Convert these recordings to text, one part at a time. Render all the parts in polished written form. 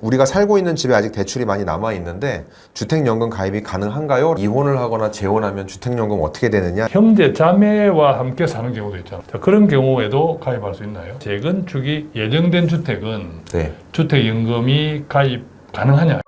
우리가 살고 있는 집에 아직 대출이 많이 남아 있는데 주택연금 가입이 가능한가요? 이혼을 하거나 재혼하면 주택연금 어떻게 되느냐? 형제, 자매와 함께 사는 경우도 있잖아요. 자, 그런 경우에도 가입할 수 있나요? 재건축이 예정된 주택은 네. 주택연금이 가입 가능하냐?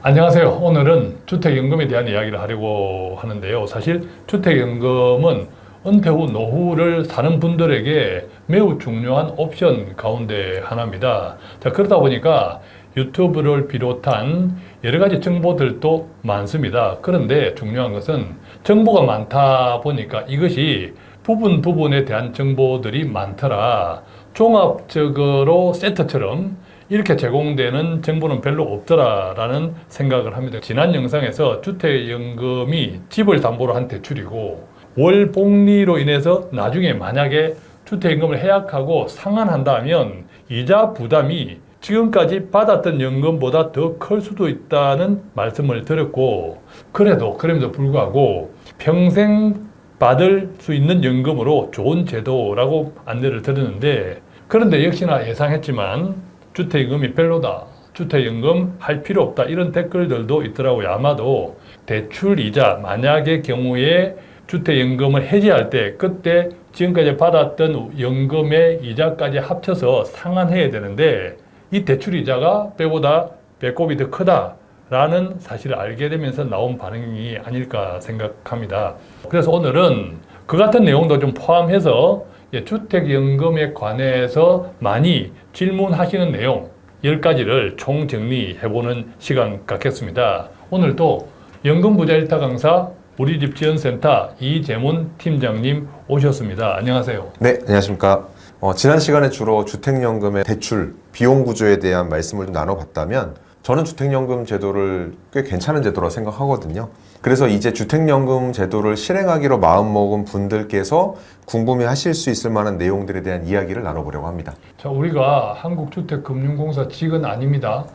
안녕하세요. 오늘은 주택연금에 대한 이야기를 하려고 하는데요. 사실 주택연금은 은퇴 후 노후를 사는 분들에게 매우 중요한 옵션 가운데 하나입니다. 자, 그러다 보니까 유튜브를 비롯한 여러 가지 정보들도 많습니다. 그런데 중요한 것은 정보가 많다 보니까 이것이 부분에 대한 정보들이 많더라. 종합적으로 세트처럼 이렇게 제공되는 정보는 별로 없더라라는 생각을 합니다. 지난 영상에서 주택연금이 집을 담보로 한 대출이고 월복리로 인해서 나중에 만약에 주택연금을 해약하고 상환한다면 이자 부담이 지금까지 받았던 연금보다 더 클 수도 있다는 말씀을 드렸고, 그럼에도 불구하고 평생 받을 수 있는 연금으로 좋은 제도라고 안내를 드렸는데, 그런데 역시나 예상했지만 주택연금이 별로다, 주택연금 할 필요 없다, 이런 댓글들도 있더라고요. 아마도 대출 이자, 만약의 경우에 주택연금을 해지할 때 그때 지금까지 받았던 연금의 이자까지 합쳐서 상환해야 되는데 이 대출 이자가 때보다 배꼽이 더 크다라는 사실을 알게 되면서 나온 반응이 아닐까 생각합니다. 그래서 오늘은 그 같은 내용도 좀 포함해서 주택연금에 관해서 많이 질문하시는 내용 10가지를 총정리해보는 시간 갖겠습니다. 오늘도 연금부자 1타 강사 우리 집 지원센터 이재문 팀장님 오셨습니다. 안녕하세요. 네, 안녕하십니까. 지난 시간에 주로 주택연금의 대출, 비용 구조에 대한 말씀을 좀 나눠봤다면 저는 주택연금 제도를 꽤 괜찮은 제도라고 생각하거든요. 그래서 이제 주택연금 제도를 실행하기로 마음먹은 분들께서 궁금해 하실 수 있을 만한 내용들에 대한 이야기를 나눠보려고 합니다. 자, 우리가 한국주택금융공사 직은 아닙니다.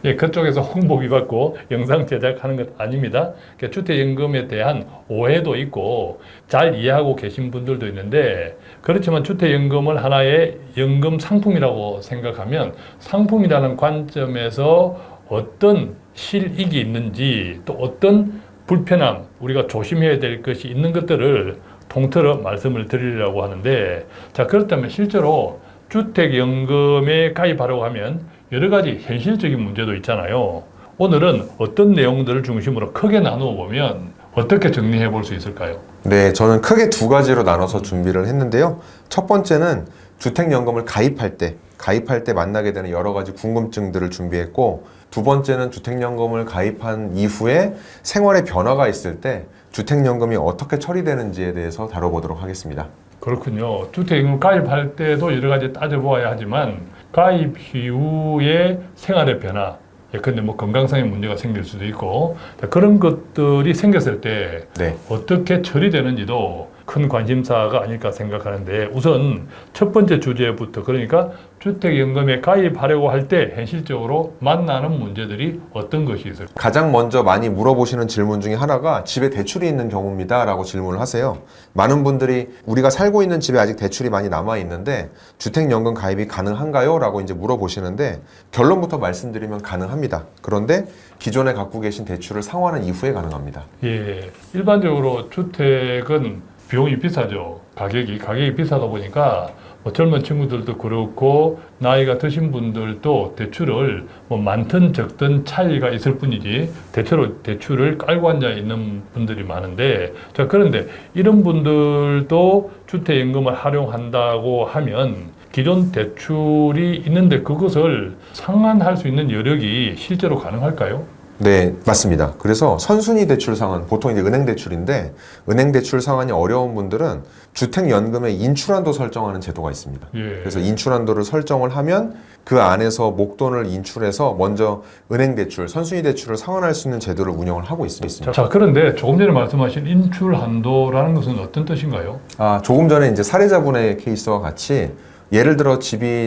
예, 그쪽에서 홍보비 받고 영상 제작하는 것 아닙니다. 그러니까 주택연금에 대한 오해도 있고 잘 이해하고 계신 분들도 있는데, 그렇지만 주택연금을 하나의 연금 상품이라고 생각하면 상품이라는 관점에서 어떤 실익이 있는지, 또 어떤 불편함, 우리가 조심해야 될 것이 있는 것들을 통틀어 말씀을 드리려고 하는데, 자, 그렇다면 실제로 주택연금에 가입하려고 하면 여러 가지 현실적인 문제도 있잖아요. 오늘은 어떤 내용들을 중심으로 크게 나누어 보면 어떻게 정리해 볼 수 있을까요? 네, 저는 크게 두 가지로 나눠서 준비를 했는데요. 첫 번째는 주택연금을 가입할 때 만나게 되는 여러 가지 궁금증들을 준비했고, 두 번째는 주택연금을 가입한 이후에 생활에 변화가 있을 때 주택연금이 어떻게 처리되는지에 대해서 다뤄보도록 하겠습니다. 그렇군요. 주택연금 가입할 때도 여러 가지 따져보아야 하지만 가입 이후에 생활의 변화, 예컨대 뭐 건강상의 문제가 생길 수도 있고, 그런 것들이 생겼을 때 네. 어떻게 처리되는지도 큰 관심사가 아닐까 생각하는데, 우선 첫 번째 주제부터, 그러니까 주택연금에 가입하려고 할 때 현실적으로 만나는 문제들이 어떤 것이 있을까요? 가장 먼저 많이 물어보시는 질문 중에 하나가 집에 대출이 있는 경우입니다 라고 질문을 하세요. 많은 분들이 우리가 살고 있는 집에 아직 대출이 많이 남아 있는데 주택연금 가입이 가능한가요? 라고 이제 물어보시는데, 결론부터 말씀드리면 가능합니다. 그런데 기존에 갖고 계신 대출을 상환한 이후에 가능합니다. 예, 일반적으로 주택은 비용이 비싸죠. 가격이 비싸다 보니까 뭐 젊은 친구들도 그렇고 나이가 드신 분들도 대출을 뭐 많든 적든 차이가 있을 뿐이지 대출을 깔고 앉아 있는 분들이 많은데, 자, 그런데 이런 분들도 주택연금을 활용한다고 하면 기존 대출이 있는데 그것을 상환할 수 있는 여력이 실제로 가능할까요? 네, 맞습니다. 그래서 선순위 대출 상환, 보통 이제 은행 대출인데, 은행 대출 상환이 어려운 분들은 주택연금의 인출한도 설정하는 제도가 있습니다. 예. 그래서 인출한도를 설정을 하면 그 안에서 목돈을 인출해서 먼저 은행 대출, 선순위 대출을 상환할 수 있는 제도를 운영을 하고 있습니다. 자, 그런데 조금 전에 말씀하신 인출한도라는 것은 어떤 뜻인가요? 조금 전에 이제 사례자분의 케이스와 같이 예를 들어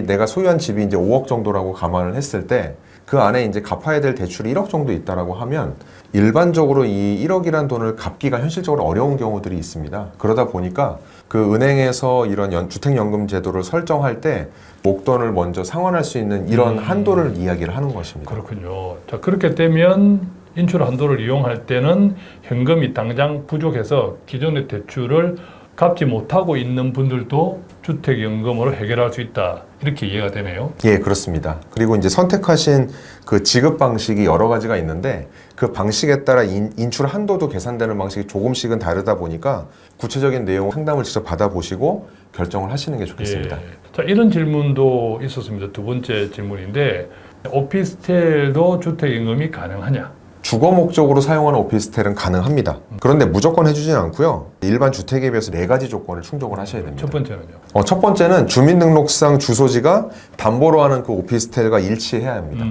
내가 소유한 집이 이제 5억 정도라고 감안을 했을 때 그 안에 이제 갚아야 될 대출이 1억 정도 있다라고 하면 일반적으로 이 1억이란 돈을 갚기가 현실적으로 어려운 경우들이 있습니다. 그러다 보니까 그 은행에서 이런 주택연금 제도를 설정할 때 목돈을 먼저 상환할 수 있는 이런 한도를 이야기를 하는 것입니다. 그렇군요. 자, 그렇게 되면 인출 한도를 이용할 때는 현금이 당장 부족해서 기존의 대출을 갚지 못하고 있는 분들도 주택연금으로 해결할 수 있다. 이렇게 이해가 되네요. 예, 그렇습니다. 그리고 이제 선택하신 그 지급 방식이 여러 가지가 있는데 그 방식에 따라 인출 한도도 계산되는 방식이 조금씩은 다르다 보니까 구체적인 내용 상담을 직접 받아보시고 결정을 하시는 게 좋겠습니다. 예. 자, 이런 질문도 있었습니다. 두 번째 질문인데 오피스텔도 주택연금이 가능하냐? 주거 목적으로 사용하는 오피스텔은 가능합니다. 그런데 무조건 해주진 않고요. 일반 주택에 비해서 4가지 조건을 충족을 하셔야 됩니다. 첫 번째는요? 첫 번째는 주민등록상 주소지가 담보로 하는 그 오피스텔과 일치해야 합니다.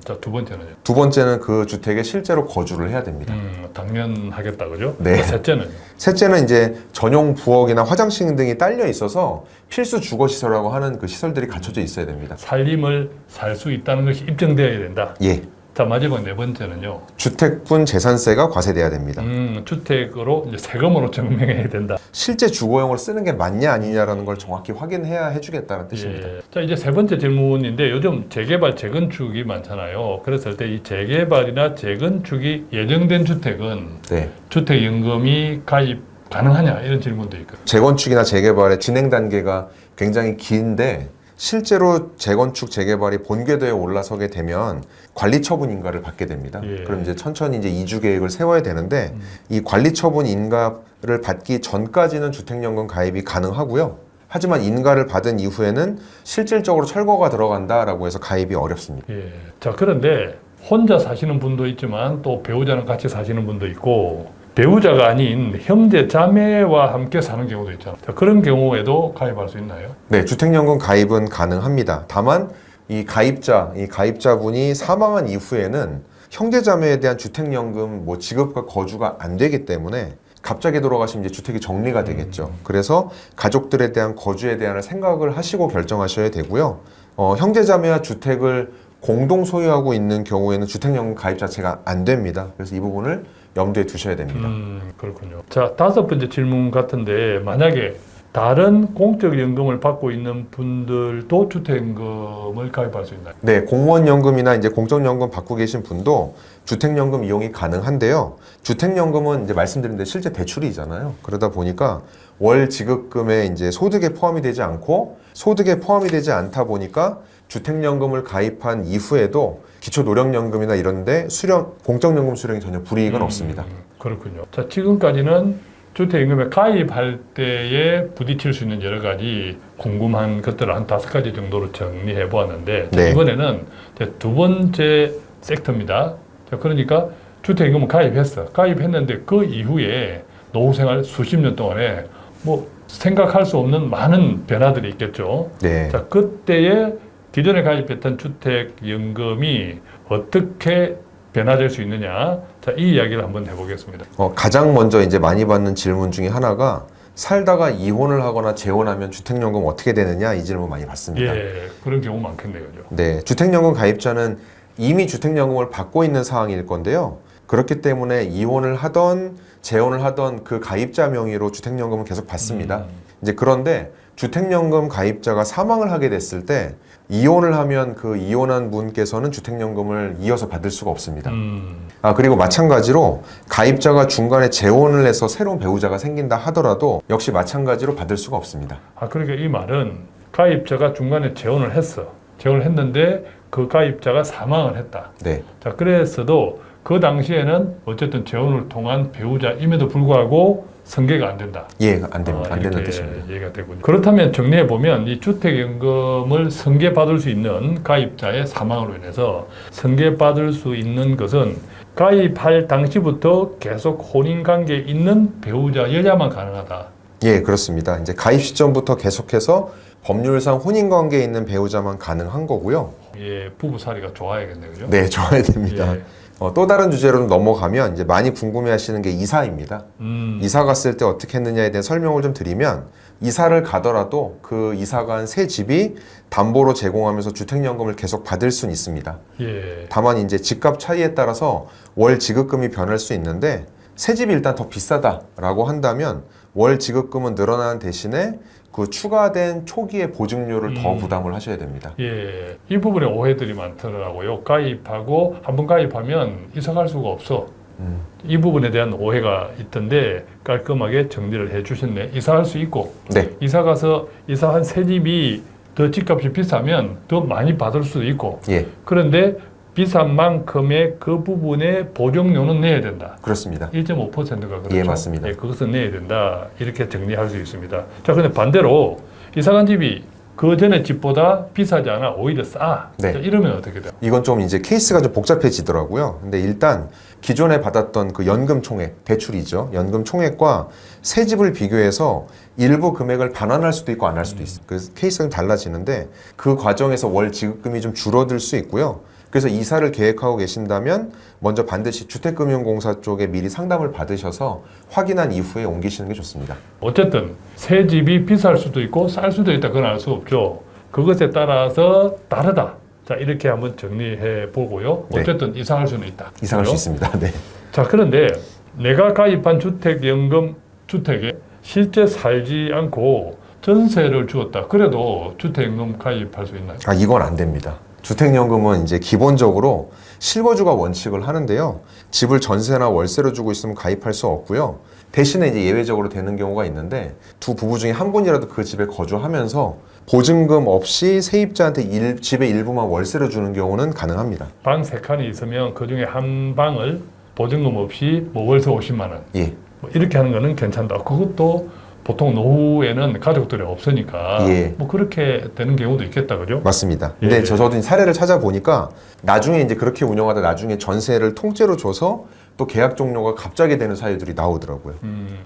자, 두 번째는요? 두 번째는 그 주택에 실제로 거주를 해야 됩니다. 당연하겠다, 그죠? 네. 셋째는요? 셋째는 이제 전용 부엌이나 화장실 등이 딸려 있어서 필수 주거시설이라고 하는 그 시설들이 갖춰져 있어야 됩니다. 살림을 살 수 있다는 것이 입증되어야 된다. 예. 자, 마지막 네 번째는요? 주택분 재산세가 과세돼야 됩니다. 주택으로 이제 세금으로 증명해야 된다. 실제 주거용으로 쓰는 게 맞냐 아니냐라는 걸 정확히 확인해야 해주겠다는 뜻입니다. 예. 자, 이제 세 번째 질문인데 요즘 재개발, 재건축이 많잖아요. 그랬을 때 이 재개발이나 재건축이 예정된 주택은 네. 주택연금이 가입 가능하냐 이런 질문도 있거든요. 재건축이나 재개발의 진행 단계가 굉장히 긴데 실제로 재건축, 재개발이 본궤도에 올라서게 되면 관리 처분 인가를 받게 됩니다. 예. 그럼 이제 천천히 이제 이주 계획을 세워야 되는데 이 관리 처분 인가를 받기 전까지는 주택연금 가입이 가능하고요. 하지만 인가를 받은 이후에는 실질적으로 철거가 들어간다라고 해서 가입이 어렵습니다. 예. 자, 그런데 혼자 사시는 분도 있지만 또 배우자랑 같이 사시는 분도 있고 배우자가 아닌 형제, 자매와 함께 사는 경우도 있잖아요. 자, 그런 경우에도 가입할 수 있나요? 네, 주택연금 가입은 가능합니다. 다만 이 가입자분이 사망한 이후에는 형제자매에 대한 주택연금 지급과 거주가 안 되기 때문에 갑자기 돌아가시면 이제 주택이 정리가 되겠죠. 그래서 가족들에 대한 거주에 대한 생각을 하시고 결정하셔야 되고요. 형제자매와 주택을 공동 소유하고 있는 경우에는 주택연금 가입 자체가 안 됩니다. 그래서 이 부분을 염두에 두셔야 됩니다. 그렇군요. 자, 다섯 번째 질문 같은데 만약에 다른 공적연금을 받고 있는 분들도 주택연금을 가입할 수 있나요? 네, 공무원연금이나 이제 공적연금 받고 계신 분도 주택연금 이용이 가능한데요. 주택연금은 이제 말씀드린 데 실제 대출이잖아요. 그러다 보니까 월 지급금에 이제 소득에 포함이 되지 않고 소득에 포함이 되지 않다 보니까 주택연금을 가입한 이후에도 기초노령연금이나 이런데 공적연금 수령이 전혀 불이익은 없습니다. 그렇군요. 자, 지금까지는 주택연금에 가입할 때에 부딪힐 수 있는 여러 가지 궁금한 것들을 한 5가지 정도로 정리해 보았는데 네. 이번에는 이제 두 번째 섹터입니다. 자, 그러니까 주택연금을 가입했어. 가입했는데 그 이후에 노후생활 수십 년 동안에 생각할 수 없는 많은 변화들이 있겠죠. 네. 자, 그때에 기존에 가입했던 주택연금이 어떻게 변화될 수 있느냐. 자, 이 이야기를 한번 해보겠습니다. 가장 먼저 이제 많이 받는 질문 중에 하나가 살다가 이혼을 하거나 재혼하면 주택연금 어떻게 되느냐 이 질문 많이 받습니다. 예, 그런 경우 많겠네요. 그죠? 네, 주택연금 가입자는 이미 주택연금을 받고 있는 상황일 건데요. 그렇기 때문에 이혼을 하던 재혼을 하던 그 가입자 명의로 주택연금을 계속 받습니다. 이제 그런데 주택연금 가입자가 사망을 하게 됐을 때 이혼을 하면 그 이혼한 분께서는 주택연금을 이어서 받을 수가 없습니다. 그리고 마찬가지로 가입자가 중간에 재혼을 해서 새로운 배우자가 생긴다 하더라도 역시 마찬가지로 받을 수가 없습니다. 그러니까 이 말은 가입자가 중간에 재혼을 했어. 재혼을 했는데 그 가입자가 사망을 했다. 네. 자, 그랬어도 그 당시에는 어쨌든 재혼을 통한 배우자임에도 불구하고 승계가 안 된다. 예, 안 됩니다. 안 되는 이렇게 뜻입니다. 이해가 되군요. 그렇다면 정리해 보면 이 주택연금을 승계받을 수 있는 가입자의 사망으로 인해서 승계받을 수 있는 것은 가입할 당시부터 계속 혼인 관계에 있는 배우자 여자만 가능하다. 예, 그렇습니다. 이제 가입 시점부터 계속해서 법률상 혼인 관계에 있는 배우자만 가능한 거고요. 예, 부부 사이가 좋아야겠네요, 그죠? 네, 좋아야 됩니다. 예. 또 다른 주제로 좀 넘어가면 이제 많이 궁금해하시는 게 이사입니다. 이사 갔을 때 어떻게 했느냐에 대한 설명을 좀 드리면 이사를 가더라도 그 이사 간 새 집이 담보로 제공하면서 주택연금을 계속 받을 수는 있습니다. 예. 다만 이제 집값 차이에 따라서 월 지급금이 변할 수 있는데 새 집이 일단 더 비싸다라고 한다면 월 지급금은 늘어나는 대신에 그 추가된 초기의 보증료를 더 부담을 하셔야 됩니다. 예, 이 부분에 오해들이 많더라고요. 가입하고 한 번 가입하면 이사 갈 수가 없어. 이 부분에 대한 오해가 있던데 깔끔하게 정리를 해주셨네. 이사할 수 있고, 네, 이사 가서 이사한 새 집이 더 집값이 비싸면 더 많이 받을 수도 있고, 예, 그런데 비싼 만큼의 그 부분에 보증료는 내야 된다. 그렇습니다. 1.5%가 그렇죠. 예, 맞습니다. 예, 그것은 내야 된다. 이렇게 정리할 수 있습니다. 자, 근데 반대로 이사간 집이 그 전에 집보다 비싸지 않아 오히려 싸. 네. 자, 이러면 어떻게 돼요? 이건 좀 이제 케이스가 좀 복잡해지더라고요. 근데 일단 기존에 받았던 그 연금 총액, 대출이죠. 연금 총액과 새 집을 비교해서 일부 금액을 반환할 수도 있고 안 할 수도 있어요. 그 케이스가 좀 달라지는데 그 과정에서 월 지급금이 좀 줄어들 수 있고요. 그래서 이사를 계획하고 계신다면 먼저 반드시 주택금융공사 쪽에 미리 상담을 받으셔서 확인한 이후에 옮기시는 게 좋습니다. 어쨌든 새 집이 비쌀 수도 있고 쌀 수도 있다. 그건 알 수 없죠. 그것에 따라서 다르다. 자, 이렇게 한번 정리해 보고요. 네. 어쨌든 이사할 수는 있다. 이사할 수 그죠? 있습니다. 네. 자, 그런데 내가 가입한 주택연금 주택에 실제 살지 않고 전세를 주었다. 그래도 주택연금 가입할 수 있나요? 아, 이건 안 됩니다. 주택연금은 이제 기본적으로 실거주가 원칙을 하는데요. 집을 전세나 월세로 주고 있으면 가입할 수 없고요. 대신에 이제 예외적으로 되는 경우가 있는데 두 부부 중에 한 분이라도 그 집에 거주하면서 보증금 없이 세입자한테 집의 일부만 월세로 주는 경우는 가능합니다. 방 3칸이 있으면 그 중에 한 방을 보증금 없이 뭐 월세 50만 원 예, 뭐 이렇게 하는 거는 괜찮다. 그것도 보통 노후에는 가족들이 없으니까 예. 뭐 그렇게 되는 경우도 있겠다. 그죠? 맞습니다. 근데 예. 저도 사례를 찾아보니까 나중에 이제 그렇게 운영하다 나중에 전세를 통째로 줘서 또 계약 종료가 갑자기 되는 사유들이 나오더라고요.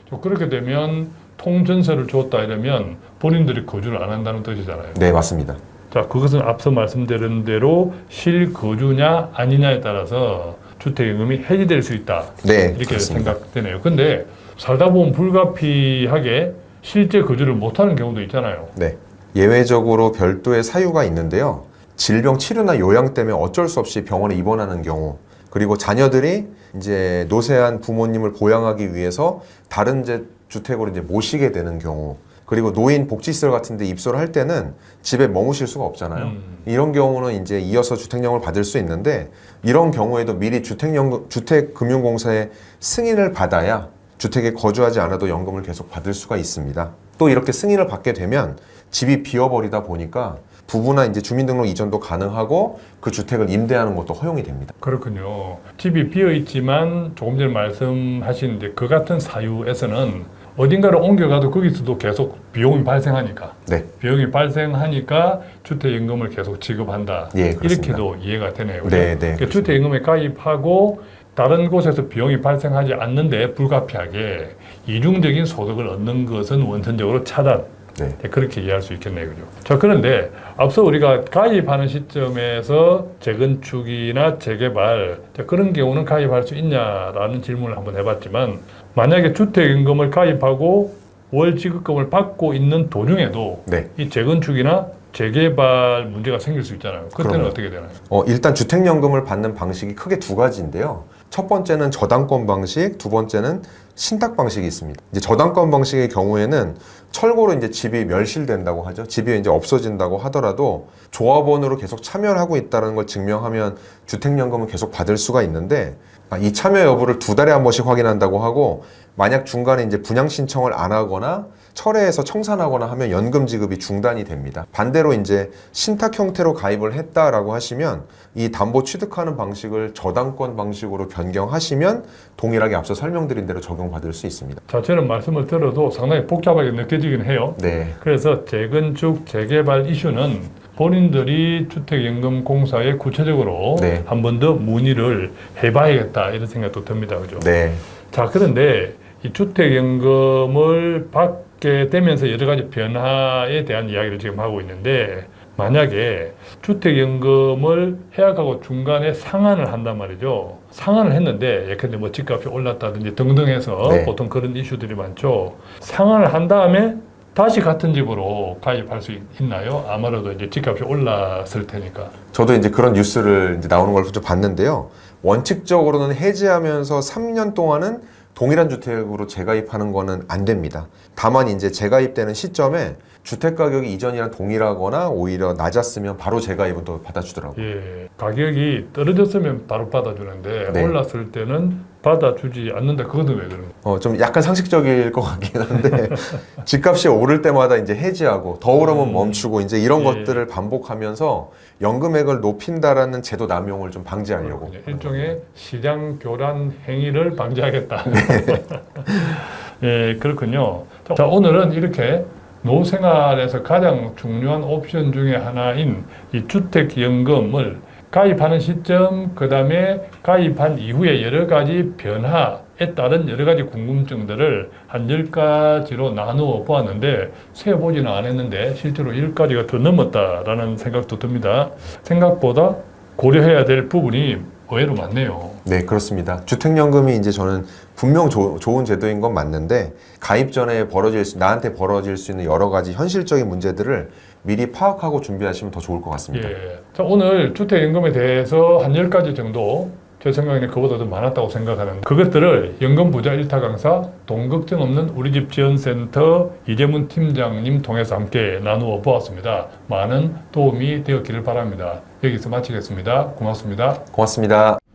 또 그렇게 되면 통전세를 줬다 이러면 본인들이 거주를 안 한다는 뜻이잖아요. 네, 맞습니다. 자, 그것은 앞서 말씀드린 대로 실거주냐 아니냐에 따라서 주택연금이 해지될 수 있다. 네, 이렇게 그렇습니다. 생각되네요. 근데 살다 보면 불가피하게 실제 거주를 못하는 경우도 있잖아요. 네. 예외적으로 별도의 사유가 있는데요. 질병 치료나 요양 때문에 어쩔 수 없이 병원에 입원하는 경우, 그리고 자녀들이 이제 노쇠한 부모님을 보양하기 위해서 다른 주택으로 이제 모시게 되는 경우, 그리고 노인 복지시설 같은 데 입소를 할 때는 집에 머무실 수가 없잖아요. 이런 경우는 이제 이어서 주택연금을 받을 수 있는데, 이런 경우에도 미리 주택금융공사의 승인을 받아야 주택에 거주하지 않아도 연금을 계속 받을 수가 있습니다. 또 이렇게 승인을 받게 되면 집이 비어버리다 보니까 부부나 이제 주민등록 이전도 가능하고 그 주택을 임대하는 것도 허용이 됩니다. 그렇군요. 집이 비어 있지만 조금 전에 말씀하신 이제 그 같은 사유에서는 어딘가를 옮겨가도 거기서도 계속 비용이 발생하니까 네. 비용이 발생하니까 주택연금을 계속 지급한다. 예, 그렇습니다. 이렇게도 이해가 되네요. 그죠? 네, 네. 그러니까 주택연금에 가입하고 다른 곳에서 비용이 발생하지 않는데 불가피하게 이중적인 소득을 얻는 것은 원천적으로 차단. 네. 그렇게 이해할 수 있겠네요. 그죠? 자, 그런데 앞서 우리가 가입하는 시점에서 재건축이나 재개발, 자, 그런 경우는 가입할 수 있냐라는 질문을 한번 해봤지만, 만약에 주택연금을 가입하고 월 지급금을 받고 있는 도중에도 네. 이 재건축이나 재개발 문제가 생길 수 있잖아요. 그때는 그럼요. 어떻게 되나요? 일단 주택연금을 받는 방식이 크게 두 가지인데요. 첫 번째는 저당권 방식, 두 번째는 신탁 방식이 있습니다. 이제 저당권 방식의 경우에는 철거로 이제 집이 멸실된다고 하죠. 집이 이제 없어진다고 하더라도 조합원으로 계속 참여를 하고 있다는 걸 증명하면 주택연금은 계속 받을 수가 있는데, 이 참여 여부를 2달에 한 번씩 확인한다고 하고, 만약 중간에 이제 분양 신청을 안 하거나 철회해서 청산하거나 하면 연금 지급이 중단이 됩니다. 반대로 이제 신탁 형태로 가입을 했다라고 하시면 이 담보 취득하는 방식을 저당권 방식으로 변경하시면 동일하게 앞서 설명드린 대로 적용받을 수 있습니다. 자체는 말씀을 들어도 상당히 복잡하게 느껴지긴 해요. 네. 그래서 재건축, 재개발 이슈는 본인들이 주택연금공사에 구체적으로 네. 한 번 더 문의를 해봐야겠다 이런 생각도 듭니다. 그죠? 네. 자, 그런데 이 주택연금을 받게 되면서 여러 가지 변화에 대한 이야기를 지금 하고 있는데, 만약에 주택연금을 해약하고 중간에 상환을 한단 말이죠. 상환을 했는데 예컨대 뭐 집값이 올랐다든지 등등 해서 네. 보통 그런 이슈들이 많죠. 상환을 한 다음에 다시 같은 집으로 가입할 수 있나요? 아무래도 이제 집값이 올랐을 테니까. 저도 이제 그런 뉴스를 이제 나오는 걸 좀 봤는데요. 원칙적으로는 해지하면서 3년 동안은 동일한 주택으로 재가입하는 거는 안 됩니다. 다만 이제 재가입되는 시점에 주택 가격이 이전이랑 동일하거나 오히려 낮았으면 바로 재가입은 또 받아주더라고요. 예, 가격이 떨어졌으면 바로 받아주는데 네. 올랐을 때는 받아주지 않는다. 그것은 왜 그런 거예요? 좀 약간 상식적일 것 같긴 한데 집값이 오를 때마다 이제 해지하고 더 오르면 멈추고 이제 이런 예. 것들을 반복하면서 연금액을 높인다라는 제도 남용을 좀 방지하려고. 그렇군요. 일종의 시장 교란 행위를 방지하겠다. 네. 예, 그렇군요. 자, 오늘은 이렇게 노후 생활에서 가장 중요한 옵션 중에 하나인 이 주택연금을 가입하는 시점, 그 다음에 가입한 이후에 여러 가지 변화에 따른 여러 가지 궁금증들을 한 10가지로 나누어 보았는데, 세어보지는 않았는데 실제로 10가지가 더 넘었다라는 생각도 듭니다. 생각보다 고려해야 될 부분이 의외로 많네요. 네, 그렇습니다. 주택연금이 이제 저는 분명 좋은 제도인 건 맞는데 가입 전에 나한테 벌어질 수 있는 여러 가지 현실적인 문제들을 미리 파악하고 준비하시면 더 좋을 것 같습니다. 예. 자, 오늘 주택연금에 대해서 한 10가지 정도 제 생각에는 그보다 더 많았다고 생각하는데, 그것들을 연금부자 1타 강사 돈 걱정 없는 우리집 지원센터 이재문 팀장님 통해서 함께 나누어 보았습니다. 많은 도움이 되었기를 바랍니다. 여기서 마치겠습니다. 고맙습니다. 고맙습니다.